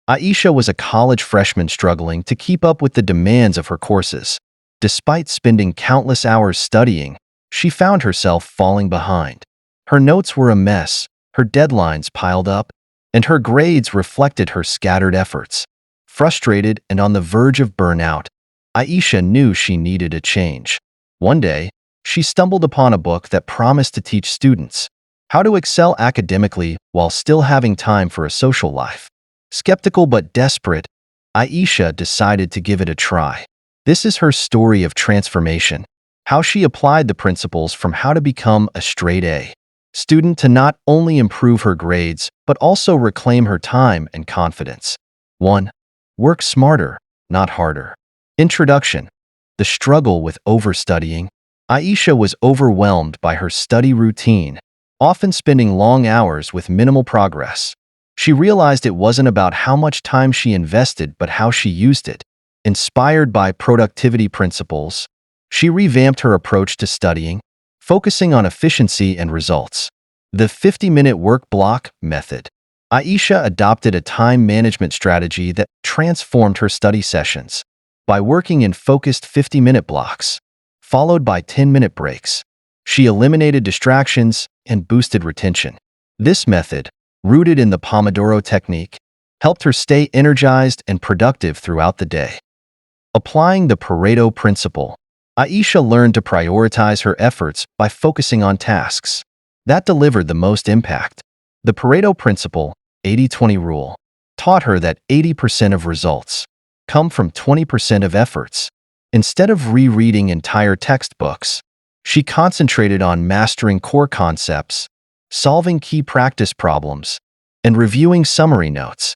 Aisha was a college freshman struggling to keep up with the demands of her courses. Despite spending countless hours studying, she found herself falling behind. Her notes were a mess, her deadlines piled up, and her grades reflected her scattered efforts. Frustrated and on the verge of burnout, Aisha knew she needed a change. One day, she stumbled upon a book that promised to teach students how to excel academically while still having time for a social life. Skeptical but desperate, Aisha decided to give it a try. This is her story of transformation, how she applied the principles from how to become a straight A student to not only improve her grades, but also reclaim her time and confidence. 1. Work smarter, not harder. Introduction. The struggle with overstudying. Aisha was overwhelmed by her study routine, often spending long hours with minimal progress. She realized it wasn't about how much time she invested, but how she used it. Inspired by productivity principles, she revamped her approach to studying, focusing on efficiency and results. The 50-minute work block method. Aisha adopted a time management strategy that transformed her study sessions. By working in focused 50-minute blocks, followed by 10-minute breaks, she eliminated distractions and boosted retention. This method, rooted in the Pomodoro technique, helped her stay energized and productive throughout the day. Applying the Pareto principle, Aisha learned to prioritize her efforts by focusing on tasks that delivered the most impact. The Pareto principle, 80-20 rule, taught her that 80% of results come from 20% of efforts. Instead of rereading entire textbooks, she concentrated on mastering core concepts, solving key practice problems, and reviewing summary notes.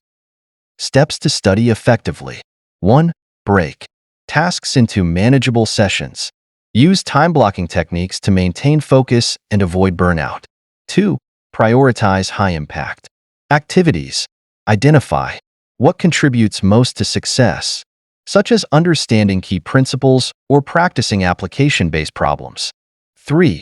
Steps to study effectively. 1. Break tasks into manageable sessions. Use time-blocking techniques to maintain focus and avoid burnout. 2. Prioritize high-impact activities. Identify what contributes most to success, such as understanding key principles or practicing application-based problems. 3.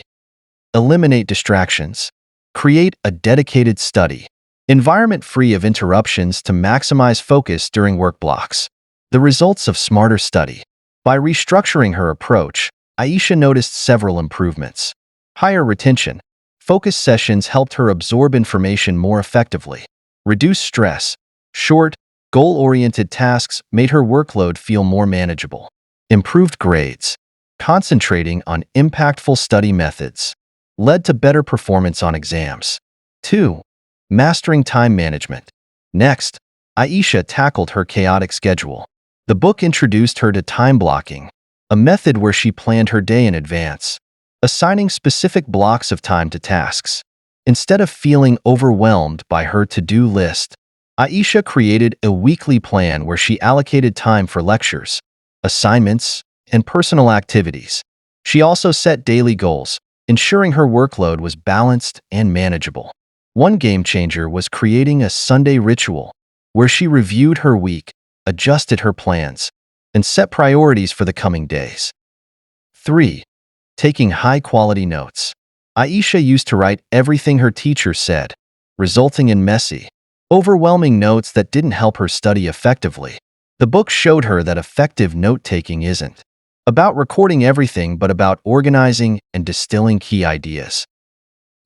Eliminate distractions. Create a dedicated study environment free of interruptions to maximize focus during work blocks. The results of smarter study. By restructuring her approach, Aisha noticed several improvements. Higher retention. Focus sessions helped her absorb information more effectively. Reduced stress. Short, goal-oriented tasks made her workload feel more manageable. Improved grades. Concentrating on impactful study methods led to better performance on exams. 2. Mastering time management. Next, Aisha tackled her chaotic schedule. The book introduced her to time blocking, a method where she planned her day in advance, assigning specific blocks of time to tasks. Instead of feeling overwhelmed by her to-do list, Aisha created a weekly plan where she allocated time for lectures, assignments, and personal activities. She also set daily goals, ensuring her workload was balanced and manageable. One game changer was creating a Sunday ritual, where she reviewed her week, adjusted her plans, and set priorities for the coming days. 3. Taking high-quality notes. Aisha used to write everything her teacher said, resulting in messy, overwhelming notes that didn't help her study effectively. The book showed her that effective note-taking isn't about recording everything but about organizing and distilling key ideas.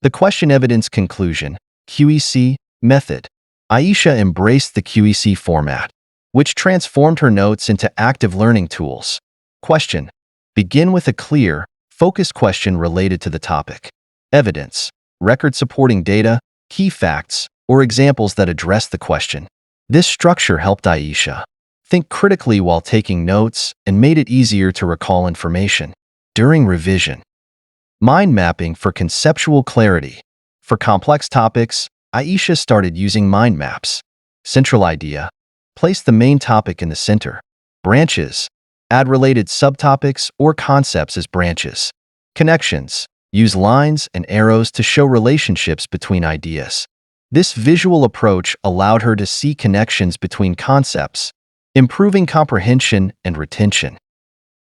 The question evidence conclusion, QEC, method. Aisha embraced the QEC format, which transformed her notes into active learning tools. Question. Begin with a clear, focused question related to the topic. Evidence. Record supporting data, key facts, or examples that address the question. This structure helped Aisha think critically while taking notes and made it easier to recall information during revision. Mind mapping for conceptual clarity. For complex topics, Aisha started using mind maps. Central idea. Place the main topic in the center. Branches. Add related subtopics or concepts as branches. Connections. Use lines and arrows to show relationships between ideas. This visual approach allowed her to see connections between concepts, improving comprehension and retention.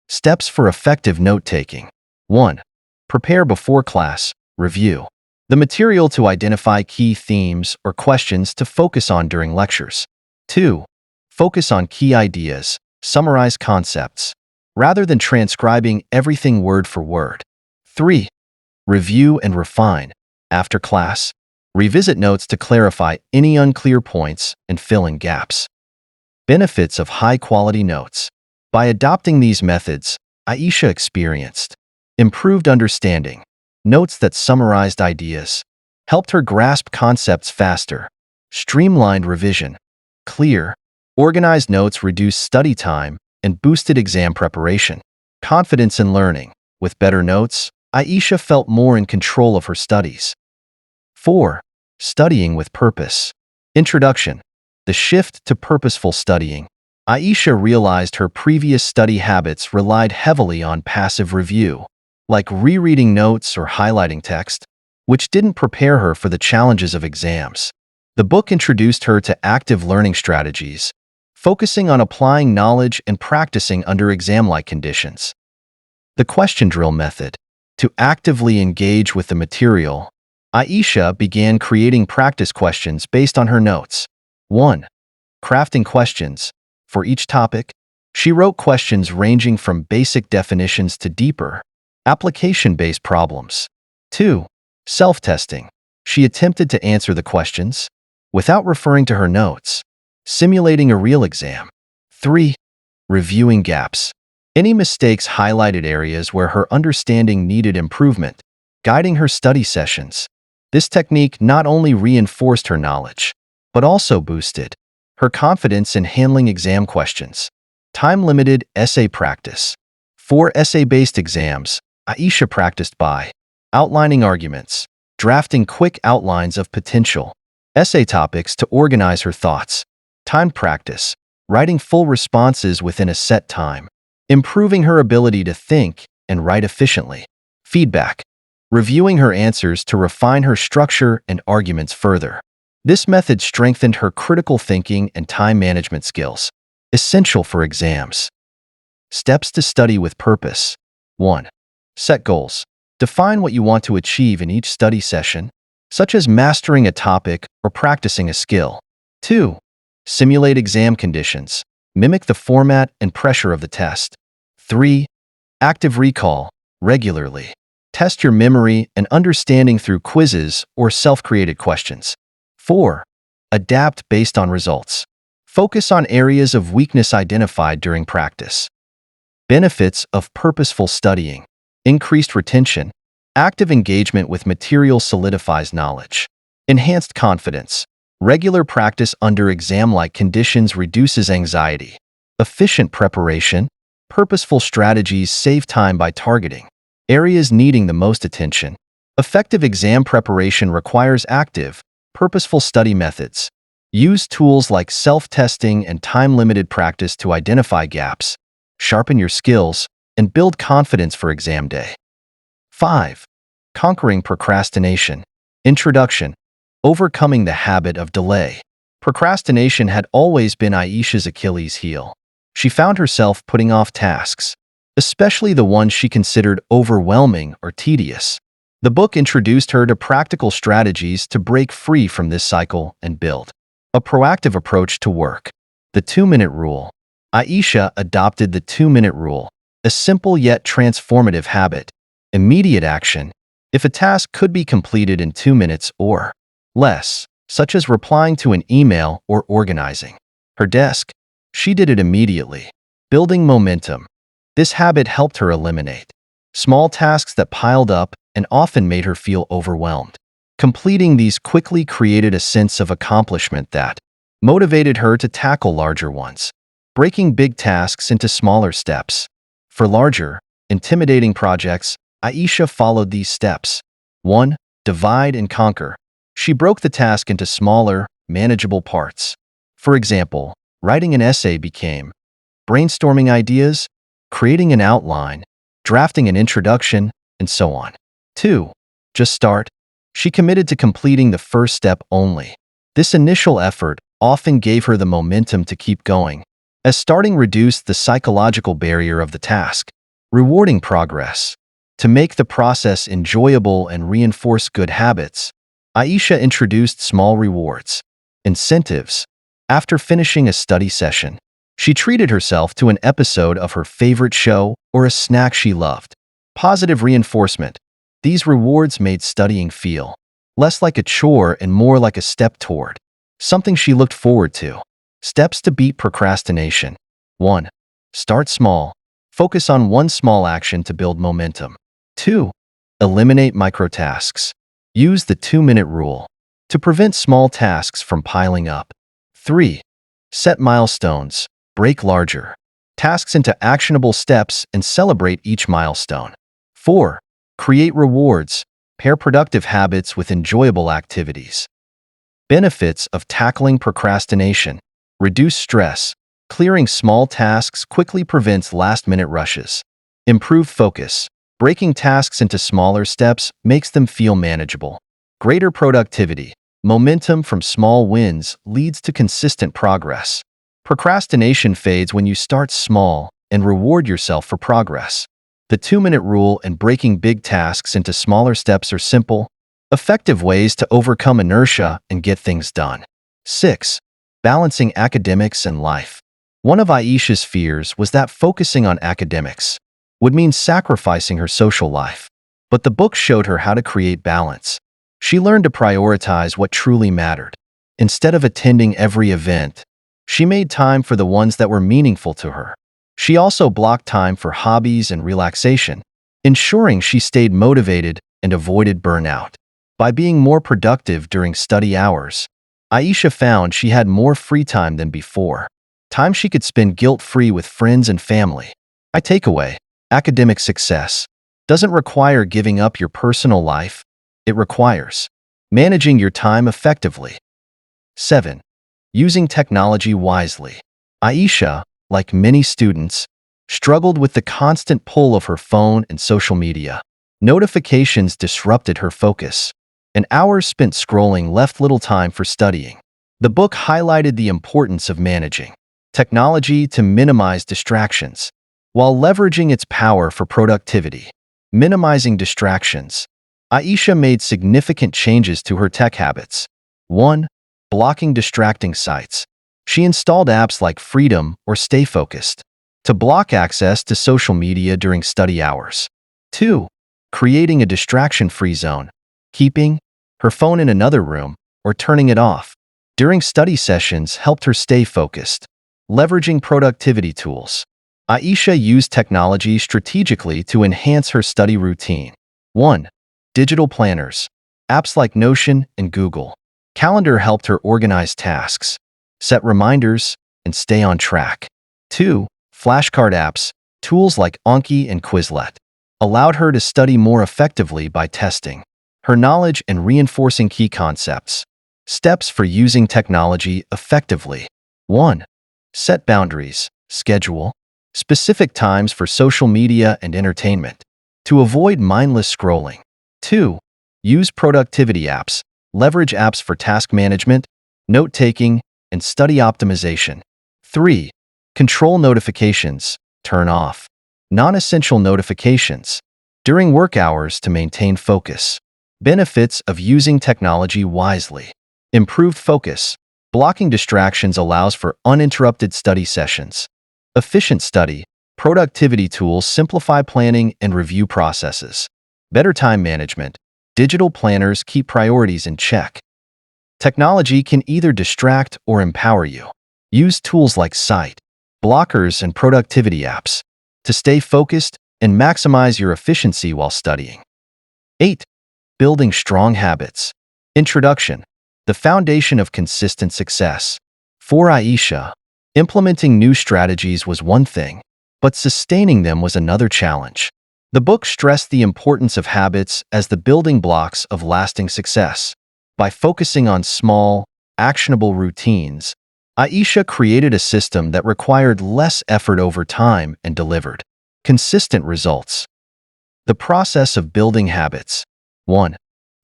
Steps for effective note-taking. 1. Prepare before class. Review the material to identify key themes or questions to focus on during lectures. 2. Focus on key ideas. Summarize concepts, rather than transcribing everything word for word. 3. Review and refine. After class, revisit notes to clarify any unclear points and fill in gaps. Benefits of high-quality notes. By adopting these methods, Aisha experienced improved understanding. Notes that summarized ideas helped her grasp concepts faster. Streamlined revision. Clear, organized notes reduced study time and boosted exam preparation. Confidence in learning. With better notes, Aisha felt more in control of her studies. 4. Studying with purpose. Introduction. The shift to purposeful studying. Aisha realized her previous study habits relied heavily on passive review, like rereading notes or highlighting text, which didn't prepare her for the challenges of exams. The book introduced her to active learning strategies, focusing on applying knowledge and practicing under exam-like conditions. The question drill method. To actively engage with the material, Aisha began creating practice questions based on her notes. 1. Crafting questions. For each topic, she wrote questions ranging from basic definitions to deeper, application-based problems. 2. Self-testing. She attempted to answer the questions without referring to her notes, simulating a real exam. 3. Reviewing gaps. Any mistakes highlighted areas where her understanding needed improvement, guiding her study sessions. This technique not only reinforced her knowledge, but also boosted her confidence in handling exam questions. Time-limited essay practice. For essay-based exams, Aisha practiced by outlining arguments, drafting quick outlines of potential essay topics to organize her thoughts. Timed practice. Writing full responses within a set time, improving her ability to think and write efficiently. Feedback. Reviewing her answers to refine her structure and arguments further. This method strengthened her critical thinking and time management skills, essential for exams. Steps to study with purpose. 1. Set goals. Define what you want to achieve in each study session, such as mastering a topic or practicing a skill. 2. Simulate exam conditions. Mimic the format and pressure of the test. 3. Active recall. Regularly. Test your memory and understanding through quizzes or self-created questions. 4. Adapt based on results. Focus on areas of weakness identified during practice. Benefits of purposeful studying. Increased retention. Active engagement with material solidifies knowledge. Enhanced confidence. Regular practice under exam-like conditions reduces anxiety. Efficient preparation. Purposeful strategies save time by targeting areas needing the most attention. Effective exam preparation requires active, purposeful study methods. Use tools like self-testing and time-limited practice to identify gaps, sharpen your skills, and build confidence for exam day. 5. Conquering procrastination. Introduction. Overcoming the habit of delay. Procrastination had always been Aisha's Achilles heel. She found herself putting off tasks, especially the ones she considered overwhelming or tedious. The book introduced her to practical strategies to break free from this cycle and build a proactive approach to work. The 2-minute rule. Aisha adopted the 2-minute rule, a simple yet transformative habit. Immediate action. If a task could be completed in 2 minutes or less, such as replying to an email or organizing her desk, she did it immediately. Building momentum. This habit helped her eliminate small tasks that piled up and often made her feel overwhelmed. Completing these quickly created a sense of accomplishment that motivated her to tackle larger ones, breaking big tasks into smaller steps. For larger, intimidating projects, Aisha followed these steps. 1. Divide and conquer. She broke the task into smaller, manageable parts. For example, writing an essay became brainstorming ideas, creating an outline, drafting an introduction, and so on. 2. Just start. She committed to completing the first step only. This initial effort often gave her the momentum to keep going, as starting reduced the psychological barrier of the task. Rewarding progress. To make the process enjoyable and reinforce good habits, Aisha introduced small rewards, incentives, After finishing a study session, she treated herself to an episode of her favorite show or a snack she loved. Positive reinforcement. These rewards made studying feel less like a chore and more like a step toward something she looked forward to. Steps to beat procrastination. 1. Start small. Focus on one small action to build momentum. 2. Eliminate microtasks. Use the 2-minute rule to prevent small tasks from piling up. 3. Set milestones. Break larger tasks into actionable steps and celebrate each milestone. 4. Create rewards. Pair productive habits with enjoyable activities. Benefits of tackling procrastination. Reduce stress. Clearing small tasks quickly prevents last-minute rushes. Improve focus. Breaking tasks into smaller steps makes them feel manageable. Greater productivity. Momentum from small wins leads to consistent progress. Procrastination fades when you start small and reward yourself for progress. The 2-minute rule and breaking big tasks into smaller steps are simple, effective ways to overcome inertia and get things done. 6. Balancing academics and life. One of Aisha's fears was that focusing on academics would mean sacrificing her social life. But the book showed her how to create balance. She learned to prioritize what truly mattered. Instead of attending every event, she made time for the ones that were meaningful to her. She also blocked time for hobbies and relaxation, ensuring she stayed motivated and avoided burnout. By being more productive during study hours, Aisha found she had more free time than before, time she could spend guilt-free with friends and family. Takeaway: academic success doesn't require giving up your personal life, it requires managing your time effectively. 7. Using technology wisely. Aisha, like many students, struggled with the constant pull of her phone and social media. Notifications disrupted her focus, and hours spent scrolling left little time for studying. The book highlighted the importance of managing technology to minimize distractions, while leveraging its power for productivity. Minimizing distractions. Aisha made significant changes to her tech habits. 1. Blocking distracting sites. She installed apps like Freedom or Stay Focused to block access to social media during study hours. 2. Creating a distraction-free zone, keeping her phone in another room or turning it off during study sessions helped her stay focused. Leveraging productivity tools. Aisha used technology strategically to enhance her study routine. 1. Digital planners. Apps like Notion and Google Calendar helped her organize tasks, set reminders, and stay on track. 2. Flashcard apps. Tools like Anki and Quizlet allowed her to study more effectively by testing her knowledge and reinforcing key concepts. Steps for using technology effectively. 1. Set boundaries. Schedule specific times for social media and entertainment to avoid mindless scrolling. 2. Use productivity apps. Leverage apps for task management, note-taking, and study optimization. 3. Control notifications. Turn off non-essential notifications during work hours to maintain focus. Benefits of using technology wisely. Improved focus. Blocking distractions allows for uninterrupted study sessions. Efficient study. Productivity tools simplify planning and review processes. Better time management. Digital planners keep priorities in check. Technology can either distract or empower you. Use tools like sight blockers and productivity apps to stay focused and maximize your efficiency while studying. 8. Building strong habits. Introduction. The foundation of consistent success. For Aisha, implementing new strategies was one thing, but sustaining them was another challenge. The book stressed the importance of habits as the building blocks of lasting success. By focusing on small, actionable routines, Aisha created a system that required less effort over time and delivered consistent results. The process of building habits. 1.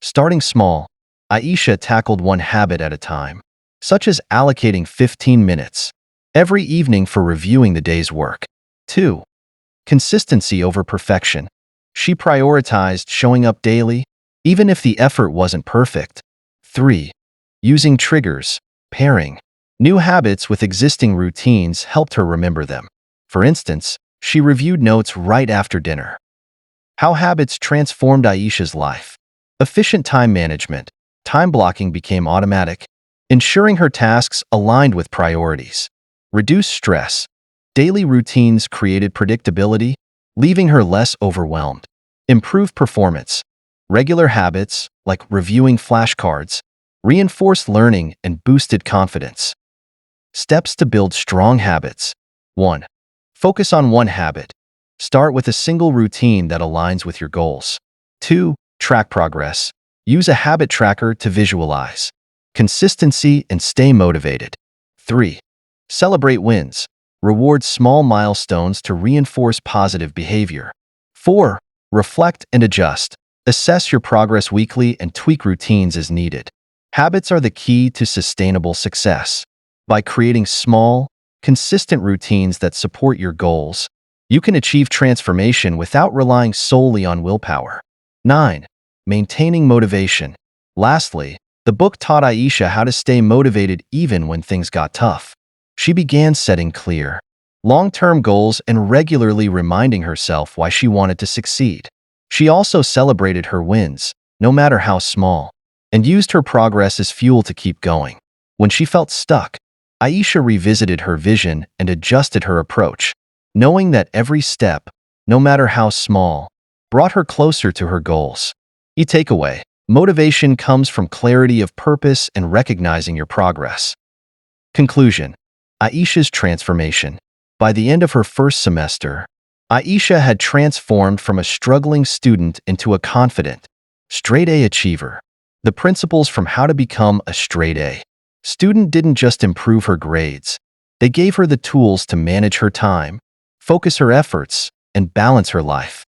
Starting small. Aisha tackled one habit at a time, such as allocating 15 minutes every evening for reviewing the day's work. 2. Consistency over perfection. She prioritized showing up daily, even if the effort wasn't perfect. 3. Using triggers, pairing New habits with existing routines helped her remember them. For instance, she reviewed notes right after dinner. How habits transformed Aisha's life. Efficient time management. Time blocking became automatic, ensuring her tasks aligned with priorities. Reduced stress. Daily routines created predictability, leaving her less overwhelmed. Improved performance. Regular habits, like reviewing flashcards, reinforced learning and boosted confidence. Steps to build strong habits. 1. Focus on one habit. Start with a single routine that aligns with your goals. 2. Track progress. Use a habit tracker to visualize consistency and stay motivated. 3. Celebrate wins. Reward small milestones to reinforce positive behavior. 4. Reflect and adjust. Assess your progress weekly and tweak routines as needed. Habits are the key to sustainable success. By creating small, consistent routines that support your goals, you can achieve transformation without relying solely on willpower. 9. Maintaining motivation. Lastly, the book taught Aisha how to stay motivated even when things got tough. She began setting clear, long-term goals and regularly reminding herself why she wanted to succeed. She also celebrated her wins, no matter how small, and used her progress as fuel to keep going. When she felt stuck, Aisha revisited her vision and adjusted her approach, knowing that every step, no matter how small, brought her closer to her goals. Key takeaway: motivation comes from clarity of purpose and recognizing your progress. Conclusion: Aisha's transformation. By the end of her first semester, Aisha had transformed from a struggling student into a confident, straight-A achiever. The principles from how to become a straight-A student didn't just improve her grades. They gave her the tools to manage her time, focus her efforts, and balance her life.